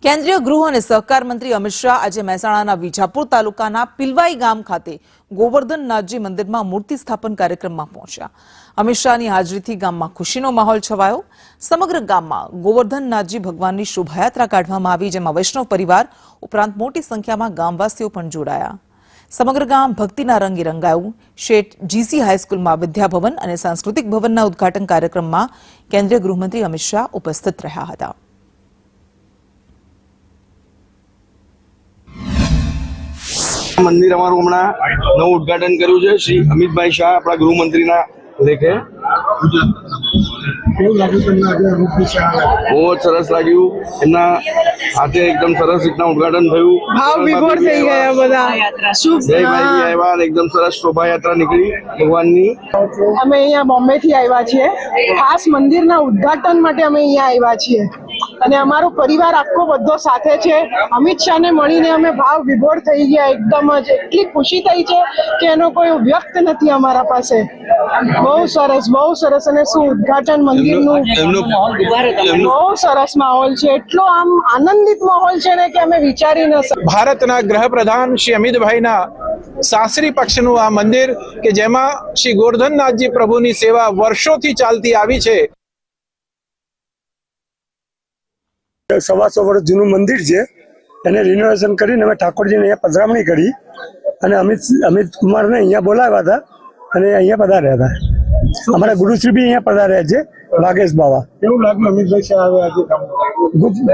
કેન્દ્રીય ગૃહ અને સહકાર મંત્રી અમિત શાહ આજે મહેસાણાના વિજાપુર તાલુકાના પિલવાઈ ગામ ખાતે ગોવર્ધનનાથજી મંદિરમાં મૂર્તિ સ્થાપન કાર્યક્રમમાં પહોંચ્યા। અમિત શાહની હાજરીથી ગામમાં ખુશીનો માહોલ છવાયો। સમગ્ર ગામમાં ગોવર્ધનનાથજી ભગવાનની શોભાયાત્રા કાઢવામાં આવી, જેમાં વૈષ્ણવ પરિવાર ઉપરાંત મોટી સંખ્યામાં ગામવાસીઓ પણ જોડાયા। સમગ્ર ગામ ભક્તિના રંગે રંગાયું। શેઠ જીસી હાઈસ્કૂલમાં વિદ્યાભવન અને સાંસ્કૃતિક ભવનના ઉદ્ઘાટન કાર્યક્રમમાં કેન્દ્રીય ગૃહમંત્રી અમિત શાહ ઉપસ્થિત રહ્યા હતા। मंदिर अमरु हमणा नवुं उद्घाटन कर्युं छे श्री अमितभाई शाह अपना गृहमंत्रीना लेखे। बहुत सरस लाग्युं, एमना हाथे एकदम सरस रीतना उद्घाटन थयुं। भाव विभोर थई गया बधा। जय भाई आव्या, एकदम सरस शोभायात्रा निकળી ભગવાનની। અમે અહીંયા બોમ્બે થી આવ્યા છીએ, ખાસ મંદિરના ઉદ્ઘાટન માટે અમે અહીંયા આવ્યા છીએ અને અમારો પરિવાર આખો બધો સાથે છે। અમિત શાહને મળીને અમે ભાવ વિભોર થઈ ગયા, એકદમ જ એટલી ખુશી થઈ છે કે એનો કોઈ વ્યક્ત નથી અમારા પાસે। બહુ સરસ અને શું ઉદ્ઘાટન મંદિરનું બહુ સરસ માહોલ છે, એટલો આમ આનંદિત માહોલ છે ને કે અમે વિચારી ન શકીએ। ભારતના ગૃહપ્રધાન શ્રી અમિતભાઈના સાસરી પક્ષનું આ મંદિર કે જેમાં શ્રી ગોવર્ધનનાથજી પ્રભુની સેવા વર્ષોથી ચાલતી આવી છે। 125 વર્ષ જૂનું મંદિર છે, એને રિનોવેશન કરીને અમે ઠાકોરજીને અહીંયા પધરામણી કરી અને અમિત કુમારને અહીંયા બોલાવ્યા હતા અને અહીંયા પધાર્યા હતા। અમારા ગુરુશ્રી બી અહીંયા પધાર્યા છે, વાઘેશ બાવા। કેવું લાગ્યું અમિતભાઈ શાહ આવે આજે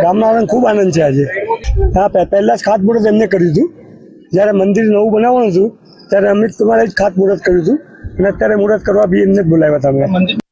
ગામના ખૂબ આનંદ છે આજે। હા, પહેલા જ ખાતમુહૂર્ત એમને કર્યું હતું, જ્યારે મંદિર નવું બનાવવાનું હતું ત્યારે અમિત કુમારે જ ખાતમુહૂર્ત કર્યું હતું અને અત્યારે મુહૂર્ત કરવા બી એમને જ બોલાવ્યા હતા।